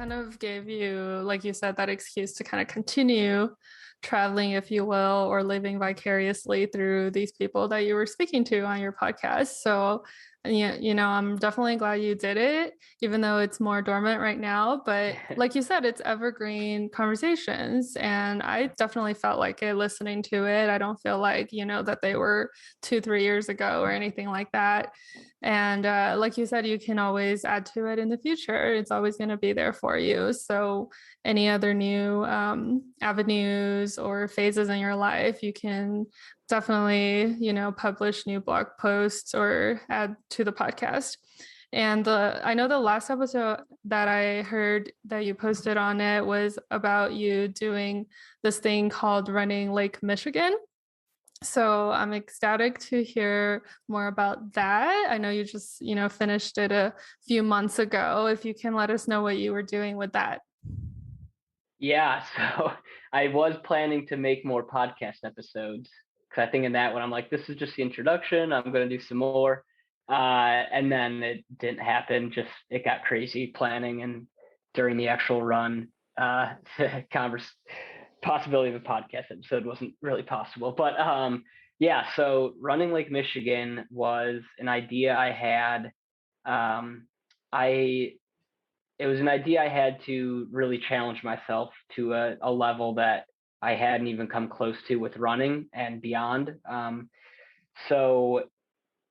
kind of gave you, like you said, that excuse to kind of continue traveling, if you will, or living vicariously through these people that you were speaking to on your podcast. So, yeah, I'm definitely glad you did it, even though it's more dormant right now. But like you said, it's evergreen conversations. And I definitely felt like it listening to it. I don't feel like, that they were 2, 3 years ago or anything like that. And like you said, you can always add to it in the future. It's always going to be there for you. So, any other new avenues or phases in your life, you can definitely, publish new blog posts or add to the podcast. And I know the last episode that I heard that you posted on it was about you doing this thing called Running Lake Michigan. So I'm ecstatic to hear more about that. I know you just, finished it a few months ago. If you can let us know what you were doing with that. Yeah, so I was planning to make more podcast episodes because I think in that one I'm like, this is just the introduction. I'm going to do some more. And then it didn't happen. Just it got crazy planning and during the actual run, possibility of a podcast episode wasn't really possible. But yeah, so running Lake Michigan was an idea I had. I It was an idea I had to really challenge myself to a level that I hadn't even come close to with running and beyond. So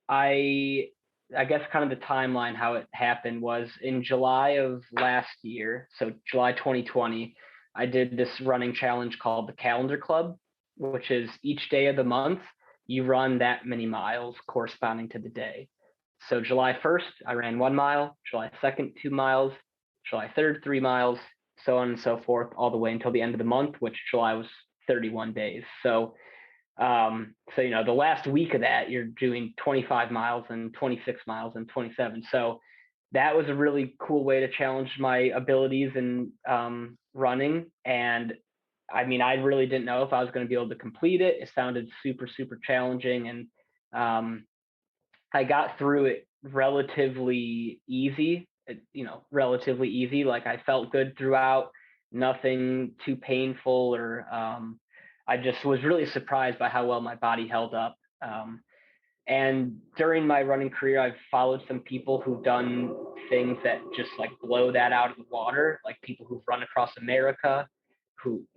I guess kind of the timeline how it happened was in July of last year, so July 2020, I did this running challenge called the Calendar Club, which is each day of the month you run that many miles corresponding to the day. So July 1st, I ran 1 mile, July 2nd, 2 miles, July 3rd, 3 miles, so on and so forth, all the way until the end of the month, which July was 31 days. So the last week of that, you're doing 25 miles and 26 miles and 27. So that was a really cool way to challenge my abilities in running. And I mean, I really didn't know if I was going to be able to complete it. It sounded super, super challenging. And I got through it relatively easy, relatively easy. Like I felt good throughout, nothing too painful or I just was really surprised by how well my body held up. And during my running career, I've followed some people who've done things that just like blow that out of the water, like people who've run across America,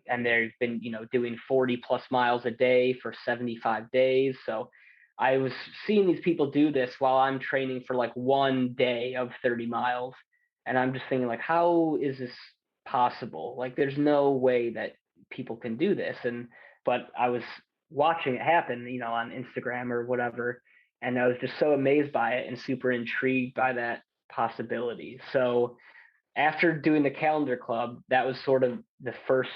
and they've been, doing 40 plus miles a day for 75 days. So I was seeing these people do this while I'm training for like one day of 30 miles. And I'm just thinking like, how is this possible? Like, there's no way that people can do this. But I was watching it happen, on Instagram or whatever. And I was just so amazed by it and super intrigued by that possibility. So after doing the Calendar Club, that was sort of the first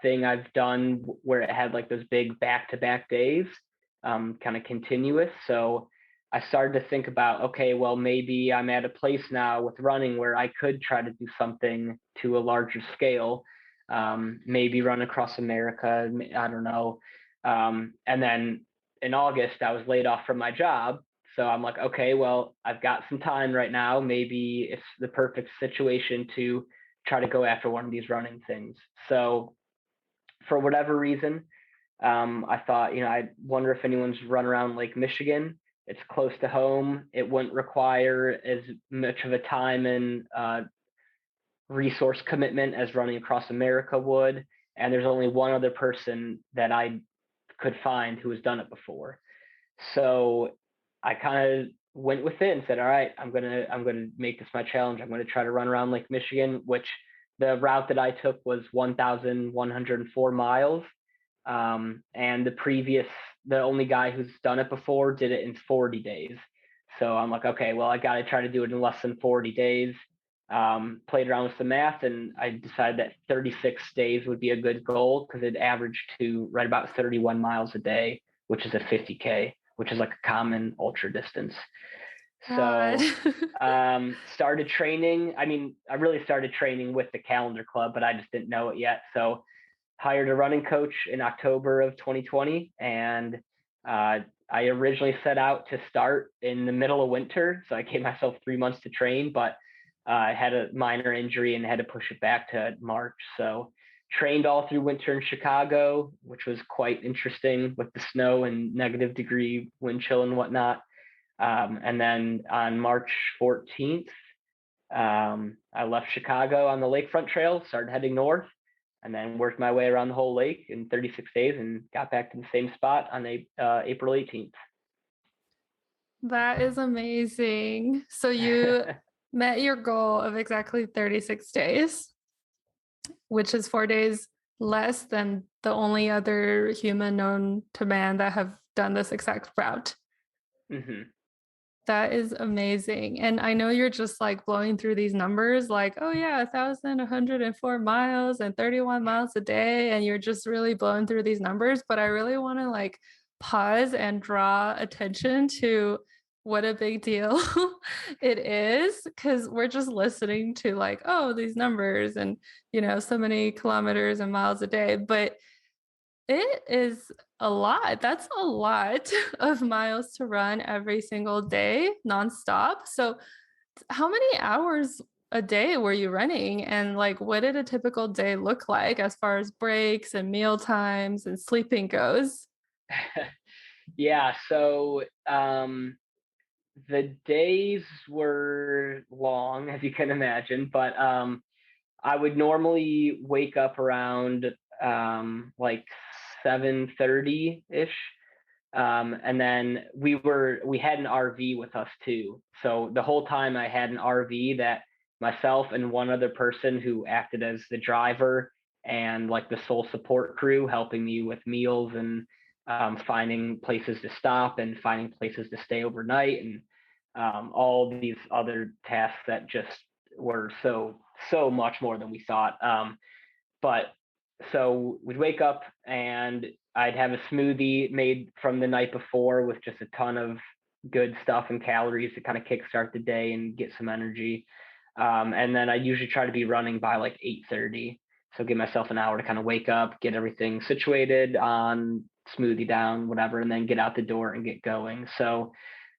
thing I've done where it had like those big back-to-back days, kind of continuous. So I started to think about, okay, well, maybe I'm at a place now with running where I could try to do something to a larger scale, maybe run across America. I don't know. And then in August, I was laid off from my job. So I'm like, okay, well, I've got some time right now. Maybe it's the perfect situation to try to go after one of these running things. So for whatever reason, I thought, I wonder if anyone's run around Lake Michigan. It's close to home. It wouldn't require as much of a time and resource commitment as running across America would. And there's only one other person that I could find who has done it before. So I kind of went with it and said, all right, I'm gonna make this my challenge. I'm gonna try to run around Lake Michigan, which the route that I took was 1,104 miles. And the only guy who's done it before did it in 40 days. So I'm like, okay, well, I got to try to do it in less than 40 days. Played around with the math and I decided that 36 days would be a good goal because it averaged to right about 31 miles a day, which is a 50K, which is like a common ultra distance. God. So started training. I mean, I really started training with the Calendar Club, but I just didn't know it yet. So hired a running coach in October of 2020. And I originally set out to start in the middle of winter. So I gave myself 3 months to train, but I had a minor injury and had to push it back to March. So trained all through winter in Chicago, which was quite interesting with the snow and negative degree wind chill and whatnot. And then on March 14th, I left Chicago on the Lakefront Trail, started heading north, and then worked my way around the whole lake in 36 days and got back to the same spot on April 18th. That is amazing. So you met your goal of exactly 36 days, which is 4 days less than the only other human known to man that have done this exact route. Mm-hmm. That is amazing. And I know you're just like blowing through these numbers like, oh yeah, 1,104 miles and 31 miles a day. And you're just really blowing through these numbers. But I really want to like pause and draw attention to what a big deal it is. Because we're just listening to like, oh, these numbers and, so many kilometers and miles a day. But it is a lot. That's a lot of miles to run every single day, nonstop. So, how many hours a day were you running? And like, what did a typical day look like as far as breaks and meal times and sleeping goes? Yeah, so the days were long, as you can imagine, but I would normally wake up around like 7:30 ish. And then we had an RV with us too. So the whole time I had an RV that myself and one other person who acted as the driver and like the sole support crew, helping me with meals and finding places to stop and finding places to stay overnight and all these other tasks that just were so much more than we thought. But so we'd wake up and I'd have a smoothie made from the night before with just a ton of good stuff and calories to kind of kickstart the day and get some energy. And then I usually try to be running by like 8:30. So give myself an hour to kind of wake up, get everything situated on smoothie down, whatever, and then get out the door and get going. So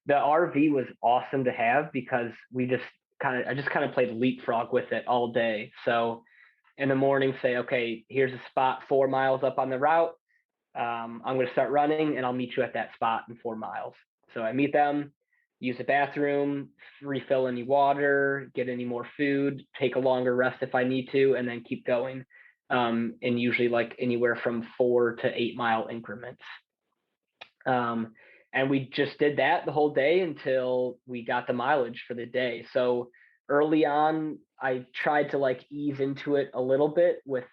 the RV was awesome to have because I just kind of played leapfrog with it all day. So in the morning, say, okay, here's a spot 4 miles up on the route. I'm going to start running and I'll meet you at that spot in 4 miles. So I meet them, use the bathroom, refill any water, get any more food, take a longer rest if I need to, and then keep going. And usually like anywhere from 4 to 8 mile increments. And we just did that the whole day until we got the mileage for the day. So early on, I tried to like ease into it a little bit with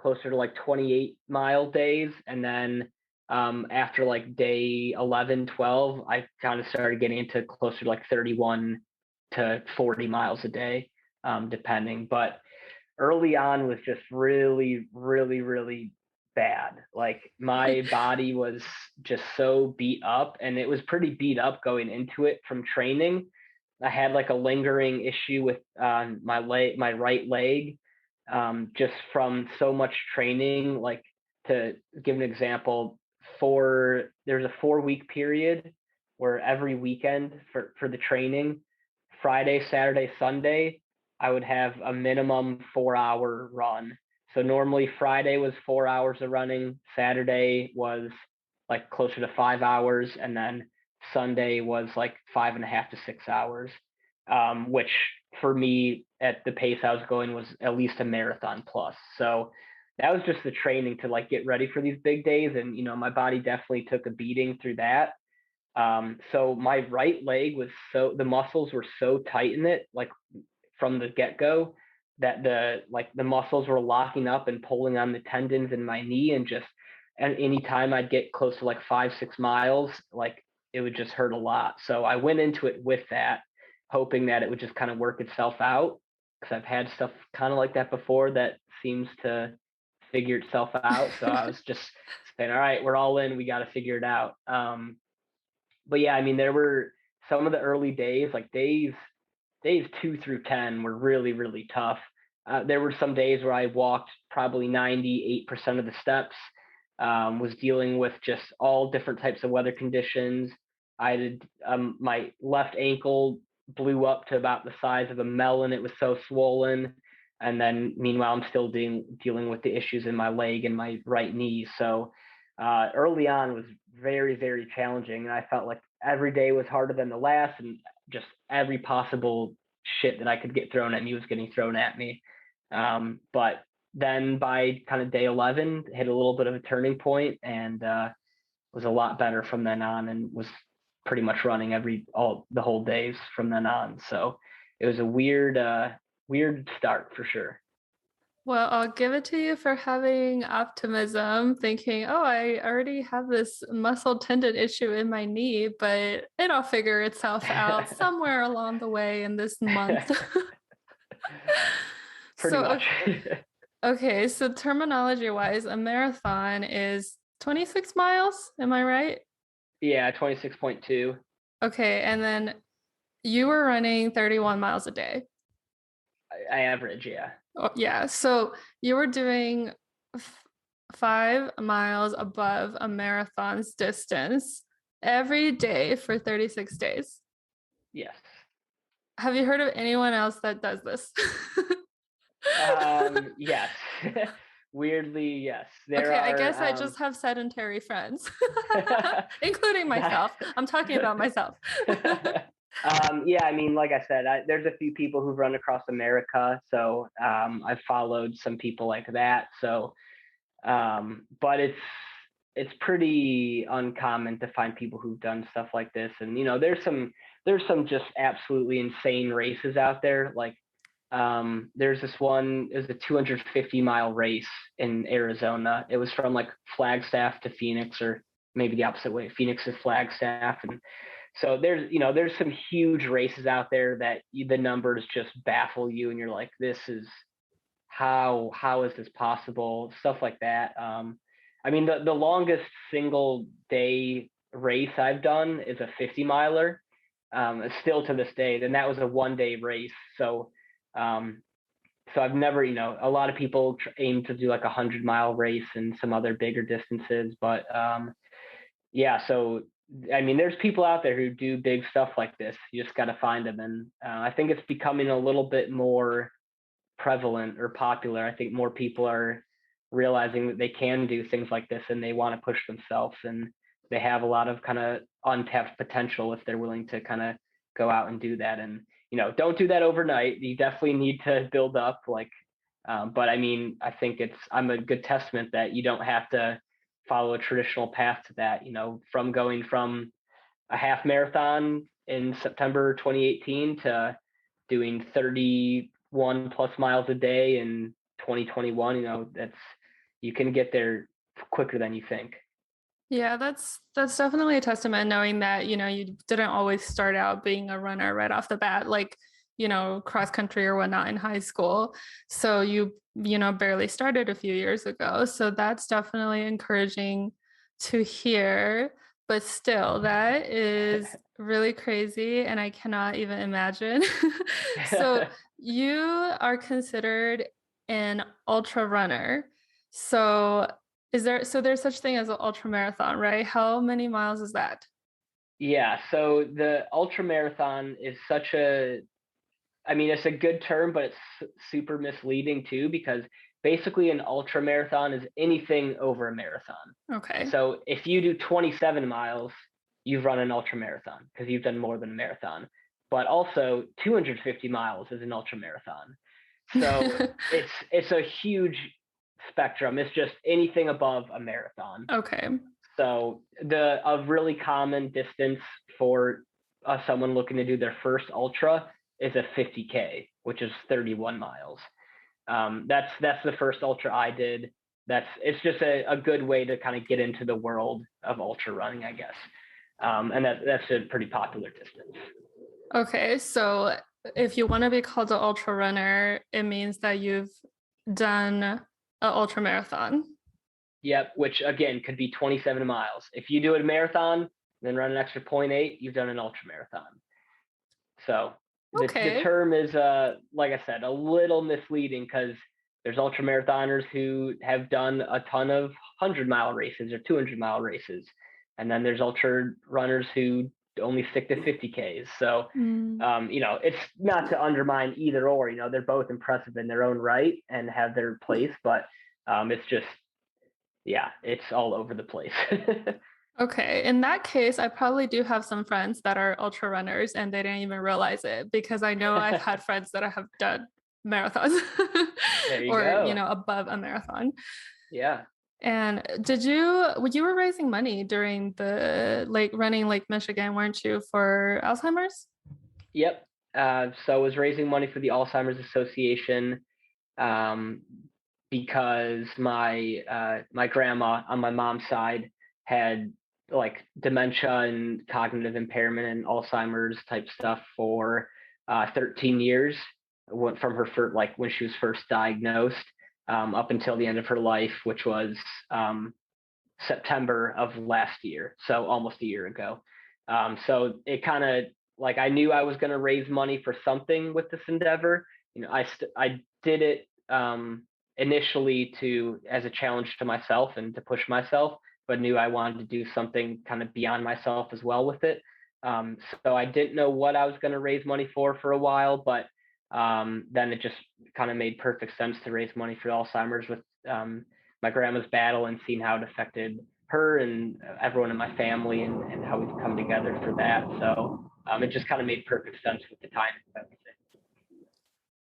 closer to like 28-mile days. And then after like day 11, 12, I kind of started getting into closer to like 31 to 40 miles a day, depending. But early on was just really, really, really bad. Like my body was just so beat up, and it was pretty beat up going into it from training. I had like a lingering issue with my right leg, just from so much training. Like to give an example, there's a 4 week period where every weekend for the training, Friday, Saturday, Sunday, I would have a minimum 4 hour run. So normally Friday was 4 hours of running, Saturday was like closer to 5 hours, and then Sunday was like 5.5 to 6 hours, which for me at the pace I was going was at least a marathon plus. So that was just the training to like get ready for these big days. And, my body definitely took a beating through that. So my right leg the muscles were so tight in it, like from the get-go, that the muscles were locking up and pulling on the tendons in my knee, and anytime I'd get close to like 5-6 miles, like it would just hurt a lot. So I went into it with that, hoping that it would just kind of work itself out, because I've had stuff kind of like that before that seems to figure itself out. So I was just saying, all right, we're all in, we got to figure it out. But yeah, I mean, there were some of the early days, like days 2 through 10 were really, really tough. There were some days where I walked probably 98% of the steps, was dealing with just all different types of weather conditions. I had my left ankle blew up to about the size of a melon. It was so swollen. And then meanwhile, I'm still dealing with the issues in my leg and my right knee. So early on was very, very challenging. And I felt like every day was harder than the last, and just every possible shit that I could get thrown at me was getting thrown at me. But then by kind of day 11, hit a little bit of a turning point, and was a lot better from then on, and was pretty much running the whole days from then on. So it was a weird start for sure. Well, I'll give it to you for having optimism, thinking, oh, I already have this muscle tendon issue in my knee, but it'll figure itself out somewhere along the way in this month. Pretty much. Okay, so terminology wise, a marathon is 26 miles. Am I right? Yeah, 26.2. Okay, and then you were running 31 miles a day. I average, yeah. Oh, yeah, so you were doing 5 miles above a marathon's distance every day for 36 days. Yes. Have you heard of anyone else that does this? Yes. Weirdly, yes. Okay, I guess I just have sedentary friends, including myself. I'm talking about myself. Yeah, I mean, like I said, there's a few people who've run across America, so I've followed some people like that. So, but it's pretty uncommon to find people who've done stuff like this. And there's some just absolutely insane races out there. Like there's this one, it was a 250-mile race in Arizona. It was from like Flagstaff to Phoenix, or maybe the opposite way, Phoenix to Flagstaff. And so there's some huge races out there that the numbers just baffle you, and you're like, this is how is this possible? Stuff like that. I mean, the longest single day race I've done is a 50 miler. Still to this day, then that was a 1 day race. So I've never, a lot of people aim to do like 100-mile race and some other bigger distances, but yeah. So I mean, there's people out there who do big stuff like this. You just got to find them, and I think it's becoming a little bit more prevalent or popular. I think more people are realizing that they can do things like this, and they want to push themselves, and they have a lot of kind of untapped potential if they're willing to kind of go out and do that. And don't do that overnight. You definitely need to build up, like but I mean, I think I'm a good testament that you don't have to follow a traditional path to that. From going from a half marathon in September 2018 to doing 31 plus miles a day in 2021, you can get there quicker than you think. Yeah, that's definitely a testament, knowing that, you didn't always start out being a runner right off the bat, like, cross country or whatnot in high school. So you barely started a few years ago. So that's definitely encouraging to hear. But still, that is really crazy, and I cannot even imagine. So you are considered an ultra runner. So there's such thing as an ultra marathon, right? How many miles is that? Yeah, so the ultra marathon is I mean, it's a good term, but it's super misleading too, because basically an ultra marathon is anything over a marathon. Okay. So if you do 27 miles, you've run an ultra marathon because you've done more than a marathon. But also 250 miles is an ultra marathon. So it's a huge spectrum. It's just anything above a marathon. Okay. So a really common distance for someone looking to do their first ultra is a 50K, which is 31 miles. That's the first ultra I did. It's just a good way to kind of get into the world of ultra running, I guess. And that's a pretty popular distance. Okay, so if you want to be called an ultra runner, it means that you've done an ultra marathon. Yep, which again could be 27 miles. If you do a marathon, then run an extra 0.8, you've done an ultra marathon. So the term is, like I said, a little misleading, because there's ultra marathoners who have done a ton of 100-mile races or 200-mile races. And then there's ultra runners who only stick to 50Ks. So, Mm. it's not to undermine either or, they're both impressive in their own right and have their place, but it's just, yeah, it's all over the place. Okay. In that case, I probably do have some friends that are ultra runners and they didn't even realize it, because I know I've had friends that have done marathons There you or, go. above a marathon. Yeah. And you were raising money during the running Lake Michigan, weren't you, for Alzheimer's? Yep. So I was raising money for the Alzheimer's Association, um, because my grandma on my mom's side had like dementia and cognitive impairment and Alzheimer's type stuff for 13 years. Went from her first, like when she was first diagnosed, up until the end of her life, which was September of last year, so almost a year ago. So it kind of, like, I knew I was going to raise money for something with this endeavor. I did it initially to as a challenge to myself and to push myself, but knew I wanted to do something kind of beyond myself as well with it. So I didn't know what I was going to raise money for a while, but then it just kind of made perfect sense to raise money for Alzheimer's with my grandma's battle and seeing how it affected her and everyone in my family, and how we've come together for that. So it just kind of made perfect sense with the time and everything.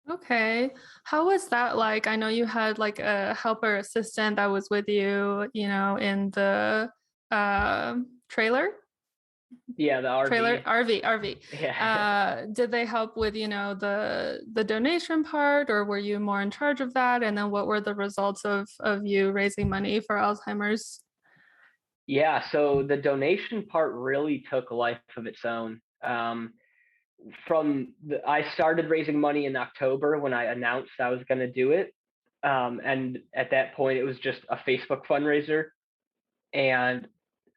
Okay. How was that like? I know you had like a helper assistant that was with you, in the trailer. Yeah, the Trailer RV. RV. Yeah. Did they help with, the donation part, or were you more in charge of that? And then what were the results of you raising money for Alzheimer's? Yeah, so the donation part really took a life of its own. I started raising money in October when I announced I was going to do it. And at that point, it was just a Facebook fundraiser. And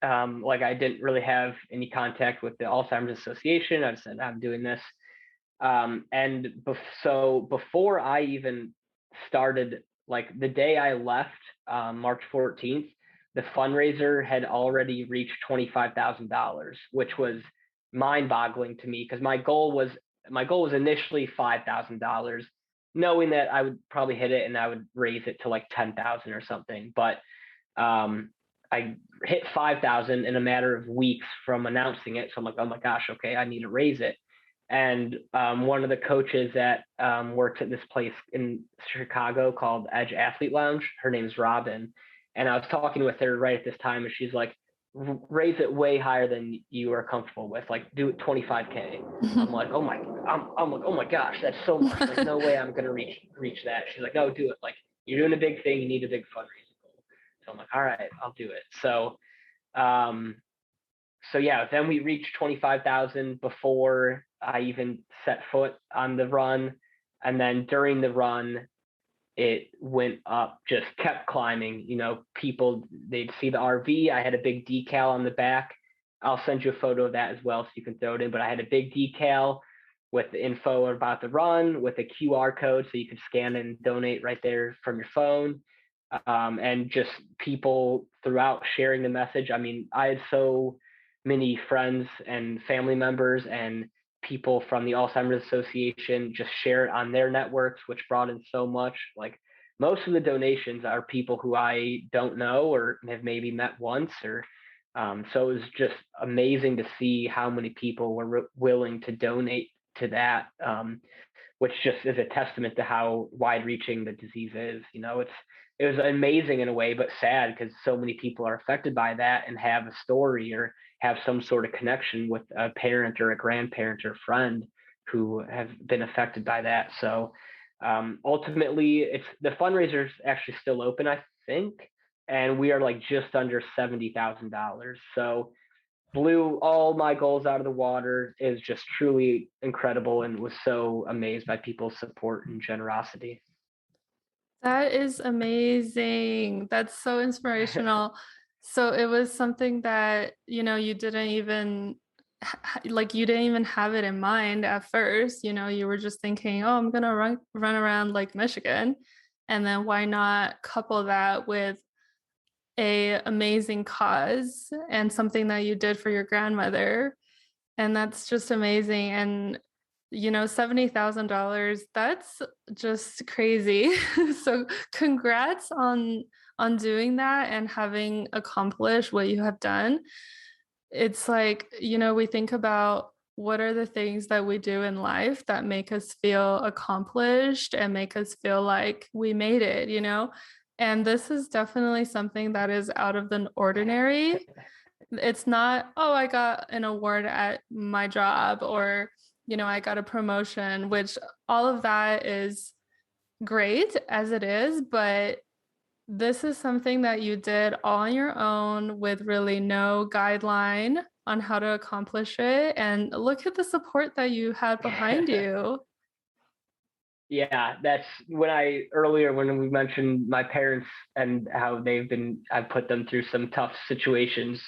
like, I didn't really have any contact with the Alzheimer's Association. I just said, I'm doing this. So before I even started, like the day I left, March 14th, the fundraiser had already reached $25,000, which was mind-boggling to me, because my goal was initially $5,000, knowing that I would probably hit it and I would raise it to like 10,000 or something. But I hit 5,000 in a matter of weeks from announcing it. So I'm like, oh my gosh, okay, I need to raise it. And one of the coaches that works at this place in Chicago called Edge Athlete Lounge, her name's Robin. And I was talking with her right at this time, and she's like, raise it way higher than you are comfortable with. Like, do it 25K. I'm like, I'm like, oh my gosh, that's so much. Like, no way I'm gonna reach that. She's like, no, do it. Like, you're doing a big thing. You need a big fundraising goal. So I'm like, all right, I'll do it. Um, so yeah, then we reached 25,000 before I even set foot on the run. And then during the run, it went up, just kept climbing. People, they'd see the RV. I had a big decal on the back. I'll send you a photo of that as well so you can throw it in. But I had a big decal with the info about the run, with a QR code so you could scan and donate right there from your phone. And just people throughout sharing the message. I mean, I had so many friends and family members and people from the Alzheimer's Association just share it on their networks, which brought in so much. Like, most of the donations are people who I don't know or have maybe met once, or so it was just amazing to see how many people were willing to donate to that, which just is a testament to how wide-reaching the disease is. It was amazing in a way, but sad, because so many people are affected by that and have a story or have some sort of connection with a parent or a grandparent or friend who have been affected by that. So ultimately, the fundraiser is actually still open, I think, and we are like just under $70,000. So blew all my goals out of the water. Is just truly incredible, and was so amazed by people's support and generosity. That is amazing. That's so inspirational. So it was something that, you didn't even you didn't even have it in mind at first. You were just thinking, oh, I'm gonna run around Lake Michigan. And then why not couple that with a amazing cause and something that you did for your grandmother? And that's just amazing. And, $70,000, that's just crazy. So congrats on doing that and having accomplished what you have done. It's like, we think about what are the things that we do in life that make us feel accomplished and make us feel like we made it. And this is definitely something that is out of the ordinary. It's not, oh, I got an award at my job, or, I got a promotion, which all of that is great as it is, but this is something that you did all on your own with really no guideline on how to accomplish it. And look at the support that you had behind you. Yeah, that's when we mentioned my parents and how I've put them through some tough situations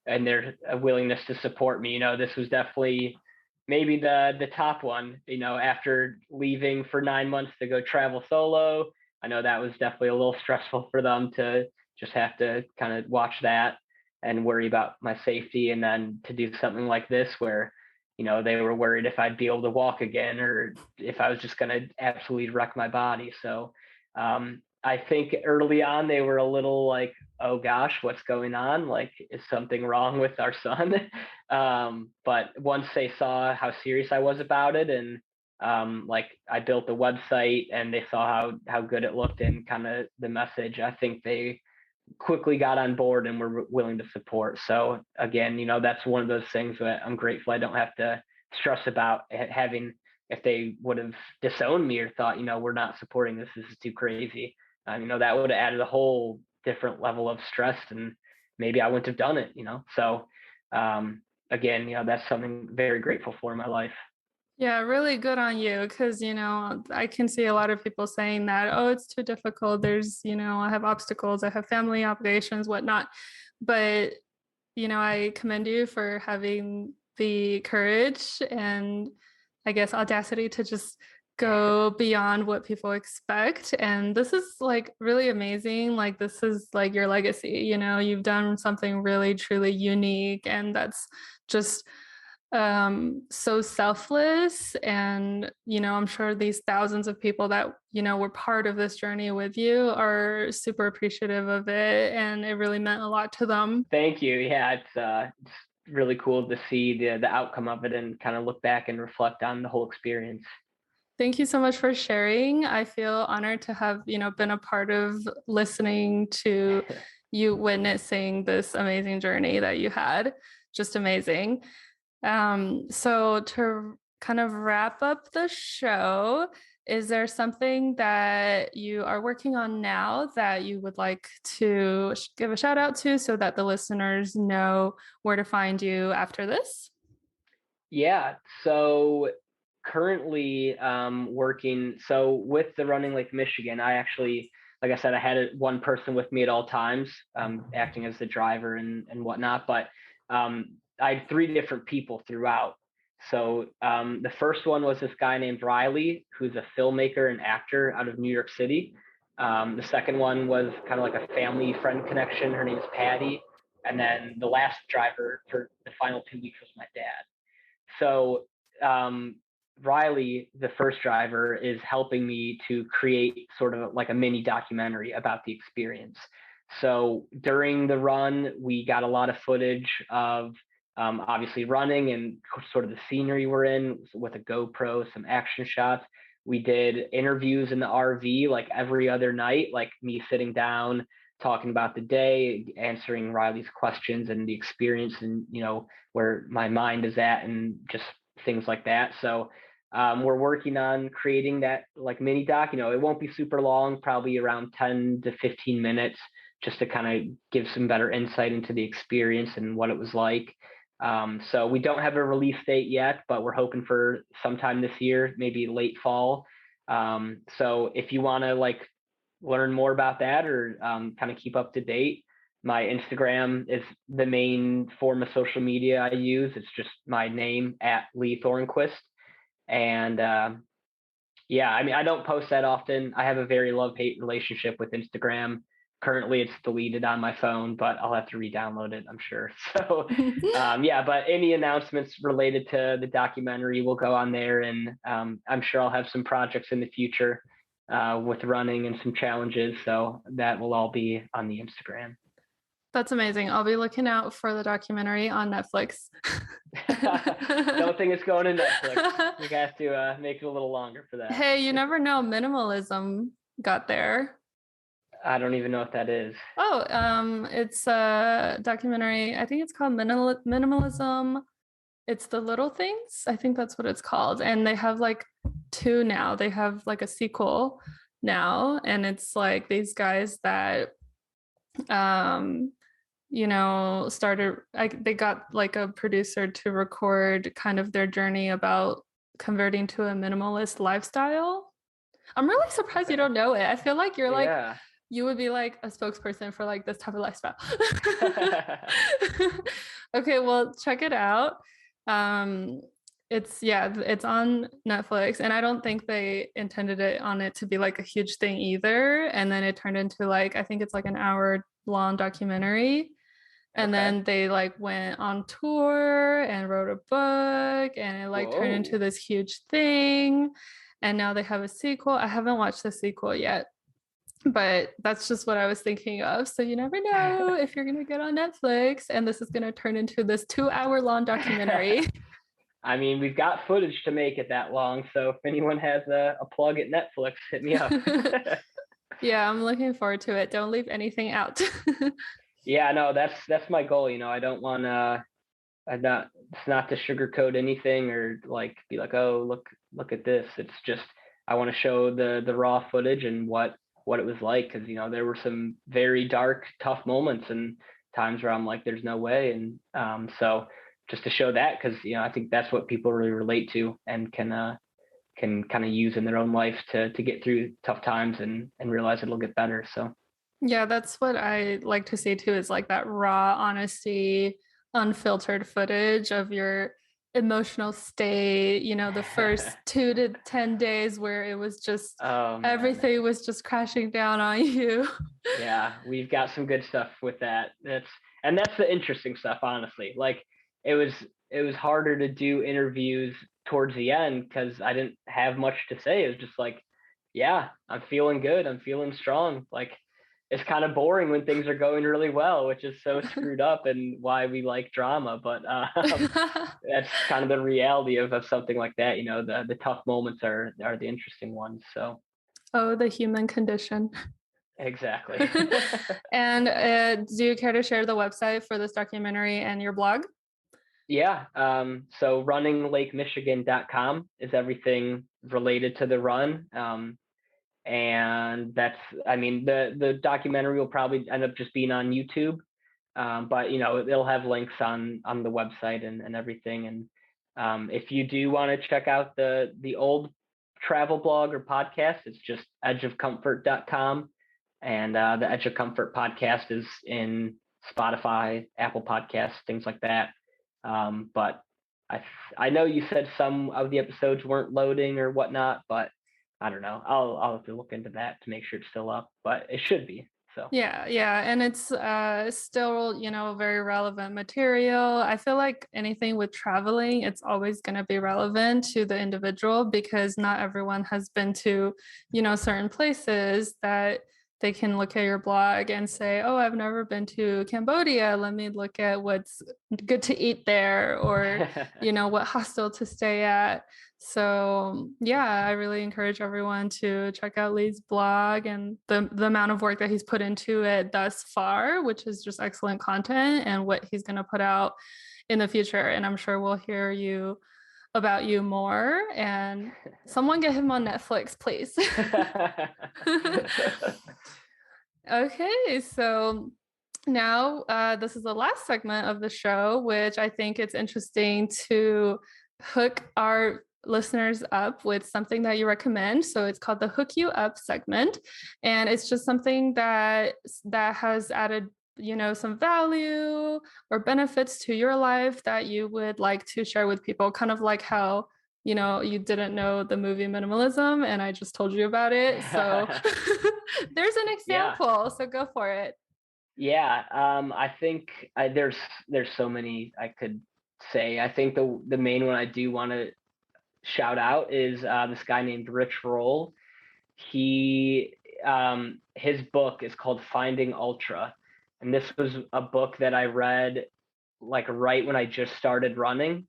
and their willingness to support me. This was definitely maybe the top one, after leaving for 9 months to go travel solo. I know that was definitely a little stressful for them to just have to kind of watch that and worry about my safety. And then to do something like this where they were worried if I'd be able to walk again or if I was just going to absolutely wreck my body. So I think early on they were a little like, oh gosh, what's going on? Like, is something wrong with our son? But once they saw how serious I was about it, and like I built the website and they saw how good it looked and kind of the message, I think they quickly got on board and were willing to support. So again, that's one of those things that I'm grateful I don't have to stress about having, if they would have disowned me or thought, we're not supporting this is too crazy. That would have added a whole different level of stress and maybe I wouldn't have done it, So again, that's something very grateful for in my life. Yeah, really good on you because, I can see a lot of people saying that, oh, it's too difficult. There's, I have obstacles, I have family obligations, whatnot. But, I commend you for having the courage and I guess audacity to just go beyond what people expect. And this is like really amazing. Like, this is like your legacy, you've done something really, truly unique. And that's just so selfless. And I'm sure these thousands of people that were part of this journey with you are super appreciative of it, and it really meant a lot to them. Thank you. Yeah, it's really cool to see the outcome of it and kind of look back and reflect on the whole experience. Thank you so much for sharing. I feel honored to have been a part of listening to you witnessing this amazing journey that you had. Just amazing. So to kind of wrap up the show, is there something that you are working on now that you would like to give a shout out to so that the listeners know where to find you after this? Yeah. So currently working. So with the Running Lake Michigan, I actually, like I said, I had one person with me at all times, acting as the driver and whatnot. But I had three different people throughout. So the first one was this guy named Riley, who's a filmmaker and actor out of New York City. The second one was kind of like a family friend connection. Her name is Patty. And then the last driver for the final 2 weeks was my dad. So Riley, the first driver, is helping me to create sort of like a mini documentary about the experience. So during the run, we got a lot of footage of obviously running and sort of the scenery we're in with a GoPro, some action shots. We did interviews in the RV like every other night, like me sitting down, talking about the day, answering Riley's questions and the experience and, where my mind is at and just things like that. So we're working on creating that like mini doc. It won't be super long, probably around 10 to 15 minutes, just to kind of give some better insight into the experience and what it was like. So we don't have a release date yet, but we're hoping for sometime this year, maybe late fall. So if you want to like learn more about that or kind of keep up to date, my Instagram is the main form of social media I use. It's just my name at Lee Thornquist. And yeah, I mean, I don't post that often. I have a very love-hate relationship with Instagram. currently it's deleted on my phone, but I'll have to re-download it, I'm sure. So yeah, but any announcements related to the documentary will go on there, and I'm sure I'll have some projects in the future with running and some challenges. So that will all be on the Instagram. That's amazing. I'll be looking out for the documentary on Netflix. Don't think it's going to Netflix. We have to make it a little longer for that. Hey, you never know. Minimalism got there. I don't even know what that is. Oh, it's a documentary. I think it's called Minimalism. It's the Little Things. I think that's what it's called. And they have like two now. They have like a sequel now, and it's like these guys that started, they got like a producer to record kind of their journey about converting to a minimalist lifestyle. I'm really surprised you don't know it. I feel like you're like, you would be like a spokesperson for like this type of lifestyle. Okay, well, check it out. It's on Netflix, and I don't think they intended it to be like a huge thing either. And then it turned into like, I think it's like an hour long documentary. And then they like went on tour and wrote a book, and it like turned into this huge thing. And now they have a sequel. I haven't watched the sequel yet, but that's just what I was thinking of. So you never know if you're going to get on Netflix and this is going to turn into this 2-hour long documentary. I mean, we've got footage to make it that long. So if anyone has a plug at Netflix, hit me up. Yeah, I'm looking forward to it. Don't leave anything out. Yeah, no, that's my goal. I don't want to, it's not to sugarcoat anything or like be like, oh, look at this. It's just, I want to show the raw footage and what it was like. Cause there were some very dark, tough moments and times where I'm like, there's no way. And so just to show that, cause I think that's what people really relate to and can kind of use in their own life to get through tough times and realize it'll get better. So yeah, that's what I like to see too, is like that raw honesty, unfiltered footage of your emotional state, the first 2 to 10 days where it was just everything was just crashing down on you. Yeah, we've got some good stuff with that. That's the interesting stuff, honestly. Like it was harder to do interviews towards the end because I didn't have much to say. It was just like, yeah, I'm feeling good. I'm feeling strong. Like it's kind of boring when things are going really well, which is so screwed up and why we like drama. But that's kind of the reality of something like that. The tough moments are the interesting ones. So, oh, the human condition. Exactly. And do you care to share the website for this documentary and your blog? Yeah. So runninglakemichigan.com is everything related to the run. And that's, I mean, the documentary will probably end up just being on YouTube. But it'll have links on the website and everything. And if you do want to check out the old travel blog or podcast, it's just edgeofcomfort.com. And the Edge of Comfort podcast is in Spotify, Apple Podcasts, things like that. But I know you said some of the episodes weren't loading or whatnot, but I don't know. I'll have to look into that to make sure it's still up, but it should be. So yeah, and it's still very relevant material. I feel like anything with traveling, it's always going to be relevant to the individual because not everyone has been to certain places that they can look at your blog and say, oh, I've never been to Cambodia. Let me look at what's good to eat there or, what hostel to stay at. So yeah, I really encourage everyone to check out Lee's blog and the amount of work that he's put into it thus far, which is just excellent content, and what he's going to put out in the future. And I'm sure we'll hear about you more, and someone get him on Netflix, please. Okay, so now this is the last segment of the show, which I think it's interesting to hook our listeners up with something that you recommend. So it's called the Hook You Up segment, and it's just something that has added some value or benefits to your life that you would like to share with people, kind of like how you didn't know the movie Minimalism and I just told you about it. So there's an Yeah. example. So go for it. Yeah. I think there's so many I could say. I think the main one I do want to shout out is this guy named Rich Roll. He his book is called Finding Ultra, and this was a book that I read like right when I just started running,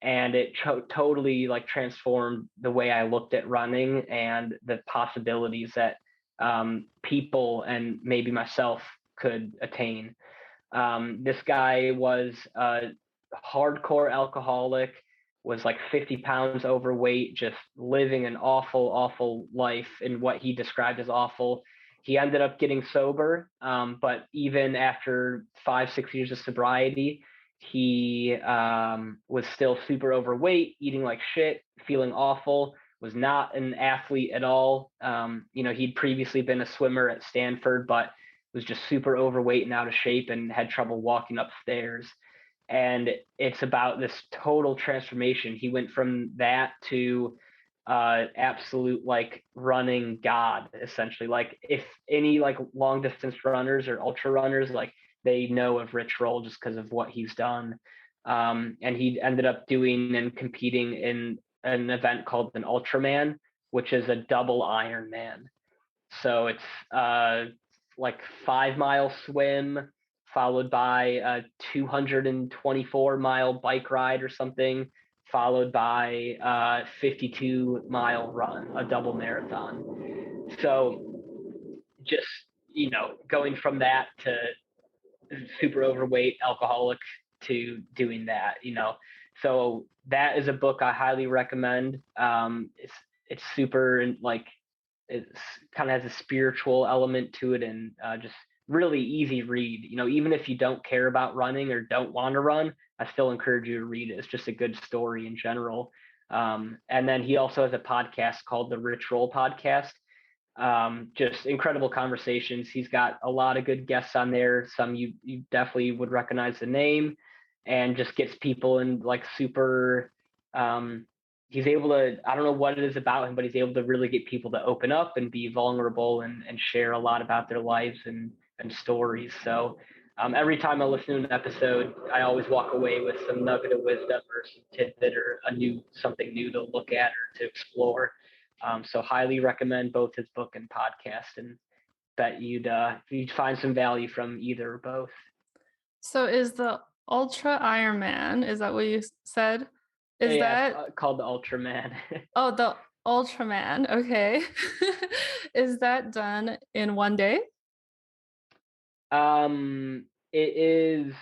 and it totally like transformed the way I looked at running and the possibilities that people and maybe myself could attain. This guy was a hardcore alcoholic, was like 50 pounds overweight, just living an awful, awful life in what he described as awful. He ended up getting sober, but even after 5, 6 years of sobriety, he was still super overweight, eating like shit, feeling awful, was not an athlete at all. He'd previously been a swimmer at Stanford, but was just super overweight and out of shape and had trouble walking upstairs. And it's about this total transformation. He went from that to absolute like running god, essentially. Like if any like long distance runners or ultra runners, like they know of Rich Roll just because of what he's done. And he ended up doing and competing in an event called an Ultraman, which is a double Ironman. So it's like 5 mile swim followed by a 224-mile bike ride or something, followed by a 52-mile run, a double marathon. So just, going from that to super overweight alcoholic to doing that. So that is a book I highly recommend. It's super like it's kind of has a spiritual element to it, and just really easy read. Even if you don't care about running or don't want to run, I still encourage you to read it. It's just a good story in general. And then he also has a podcast called the Rich Roll Podcast. Just incredible conversations. He's got a lot of good guests on there. Some you definitely would recognize the name, and just gets people in like super. He's able to. I don't know what it is about him, but he's able to really get people to open up and be vulnerable and share a lot about their lives and stories. So every time I listen to an episode, I always walk away with some nugget of wisdom or some tidbit or something new to look at or to explore. So highly recommend both his book and podcast, and bet you'd find some value from either or both. So is the Ultra Ironman, is that what you said? Is Yeah, that, it's called the Ultraman. oh, the Ultraman. Okay. Is that done in one day? It is.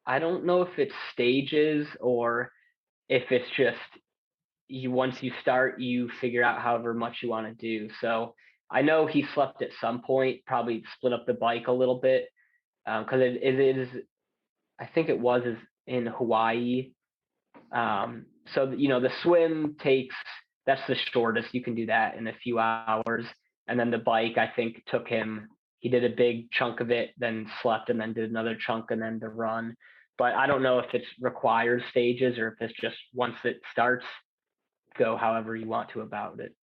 I don't know if it's stages or if it's just you once you start, you figure out however much you want to do. So I know he slept at some point, probably split up the bike a little bit because it is. I think it was in Hawaii. So the swim takes that's the shortest. You can do that in a few hours, and then the bike I think took him. He did a big chunk of it, then slept, and then did another chunk, and then the run. But I don't know if it's required stages or if it's just once it starts, go however you want to about it.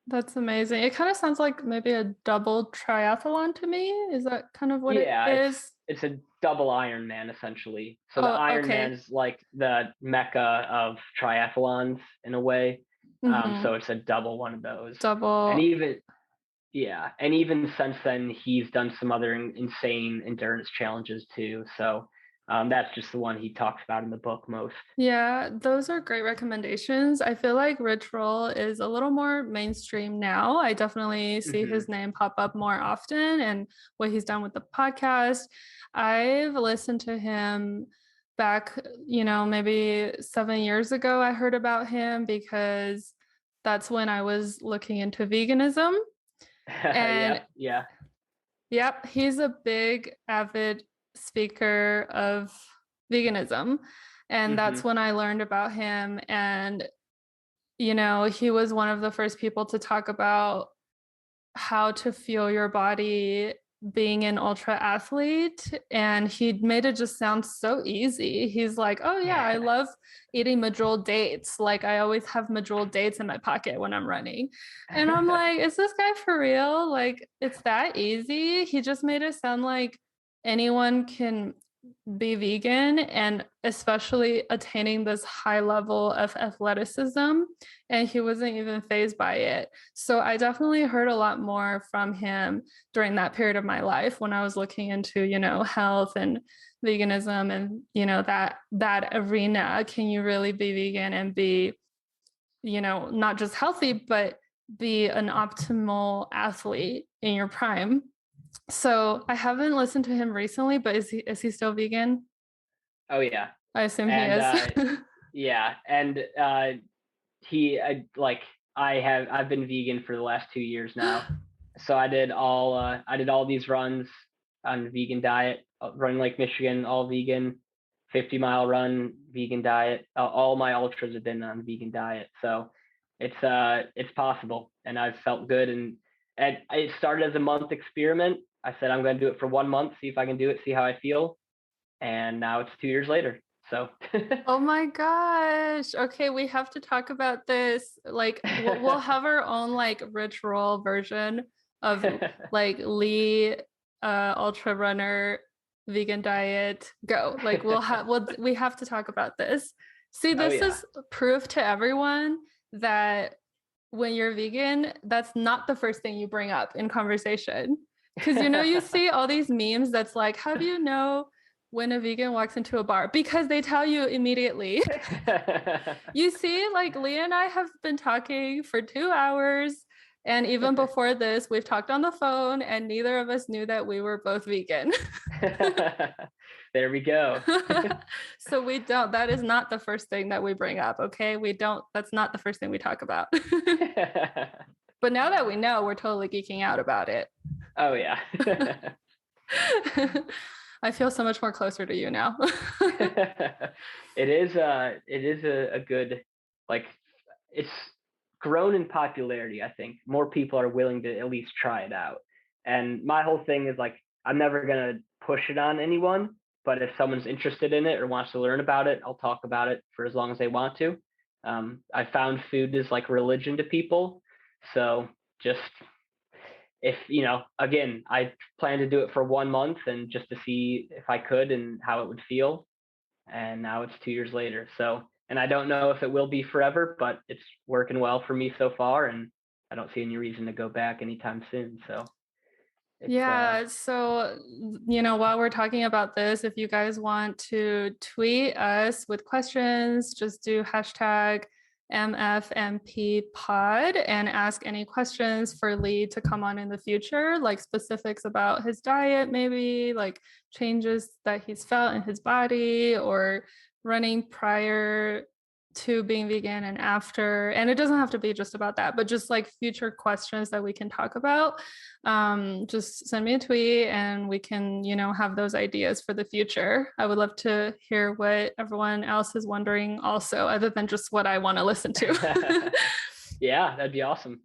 That's amazing. It kind of sounds like maybe a double triathlon to me. Is that kind of what it Yeah, is? it's a double Ironman essentially. So the Oh, okay. Ironman's like the mecca of triathlons in a way. Mm-hmm. So it's a double one of those. And Double. even since then he's done some other insane endurance challenges too. So that's just the one he talks about in the book most. Yeah, those are great recommendations. I feel like Rich Roll is a little more mainstream now. I definitely see his Hmm. name pop up more often and what he's done with the podcast. I've listened to him back, maybe 7 years ago. I heard about him because that's when I was looking into veganism. And Yep, yeah. yep, he's a big avid speaker of veganism. And that's Hmm. when I learned about him. And, he was one of the first people to talk about how to fuel your body being an ultra athlete, and he made it just sound so easy. He's like, oh yeah, I love eating medjool dates. Like I always have medjool dates in my pocket when I'm running. And I'm like, is this guy for real? Like it's that easy? He just made it sound like anyone can be vegan, and especially attaining this high level of athleticism, and he wasn't even fazed by it. So I definitely heard a lot more from him during that period of my life when I was looking into, health and veganism, and that arena. Can you really be vegan and be, not just healthy, but be an optimal athlete in your prime? So I haven't listened to him recently, but is he still vegan? Oh yeah. I assume he And is. yeah, and I've been vegan for the last 2 years now. So I did all these runs on a vegan diet, running Lake Michigan, all vegan, 50-mile run, vegan diet. All my ultras have been on vegan diet. So it's possible, and I've felt good. And it started as a month experiment. I said I'm going to do it for 1 month, see if I can do it, see how I feel. And now it's 2 years later. So Oh my gosh. Okay, we have to talk about this. Like we'll have our own like rich roll version of like Lee ultra runner vegan diet. Go. Like we have to talk about this. See, this is proof to everyone that when you're vegan, that's not the first thing you bring up in conversation. Because you see all these memes that's like, how do you know when a vegan walks into a bar? Because they tell you immediately. You see, like Leah and I have been talking for 2 hours, and even before this, we've talked on the phone, and neither of us knew that we were both vegan. There we go. So that is not the first thing that we bring up, okay? That's not the first thing we talk about. But now that we know, we're totally geeking out about it. Oh yeah. I feel so much more closer to you now. It is a good, like, it's grown in popularity. I think more people are willing to at least try it out. And my whole thing is like, I'm never going to push it on anyone, but if someone's interested in it or wants to learn about it, I'll talk about it for as long as they want to. I found food is like religion to people. So just, if, again, I plan to do it for 1 month and just to see if I could and how it would feel. And now it's 2 years later. So, and I don't know if it will be forever, but it's working well for me so far. And I don't see any reason to go back anytime soon. So yeah. So, while we're talking about this, if you guys want to tweet us with questions, just do hashtag MFMP pod and ask any questions for Lee to come on in the future, like specifics about his diet, maybe like changes that he's felt in his body or running prior to being vegan and after. And it doesn't have to be just about that, but just like future questions that we can talk about. Just send me a tweet and we can, have those ideas for the future. I would love to hear what everyone else is wondering also, other than just what I want to listen to. Yeah, that'd be awesome.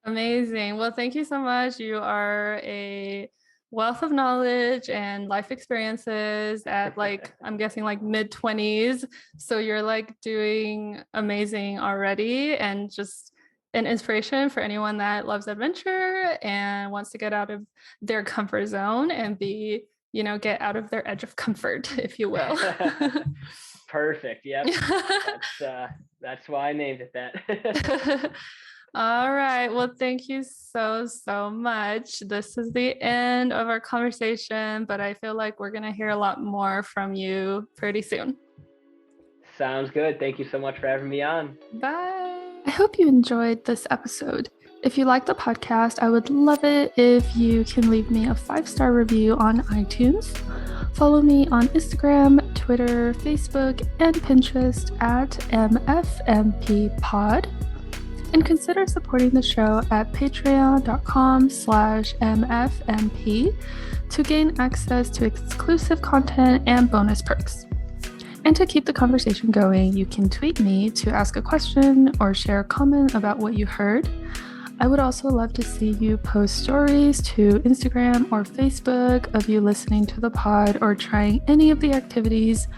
Amazing. Well, thank you so much. You are a wealth of knowledge and life experiences at I'm guessing like mid-20s. So you're like doing amazing already, and just an inspiration for anyone that loves adventure and wants to get out of their comfort zone and get out of their edge of comfort, if you will. Perfect. Yep. That's why I named it that. All right. Well, thank you so much. This is the end of our conversation, but I feel like we're going to hear a lot more from you pretty soon. Sounds good. Thank you so much for having me on. Bye. I hope you enjoyed this episode. If you like the podcast, I would love it if you can leave me a 5-star review on iTunes. Follow me on Instagram, Twitter, Facebook, and Pinterest at MFMP pod. And consider supporting the show at patreon.com/MFMP to gain access to exclusive content and bonus perks. And to keep the conversation going, you can tweet me to ask a question or share a comment about what you heard. I would also love to see you post stories to Instagram or Facebook of you listening to the pod or trying any of the activities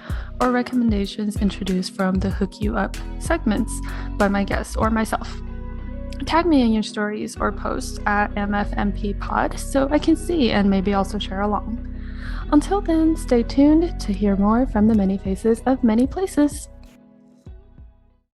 or recommendations introduced from the Hook You Up segments by my guests or myself. Tag me in your stories or posts at MFMP pod so I can see and maybe also share along. Until then, stay tuned to hear more from the many faces of many places.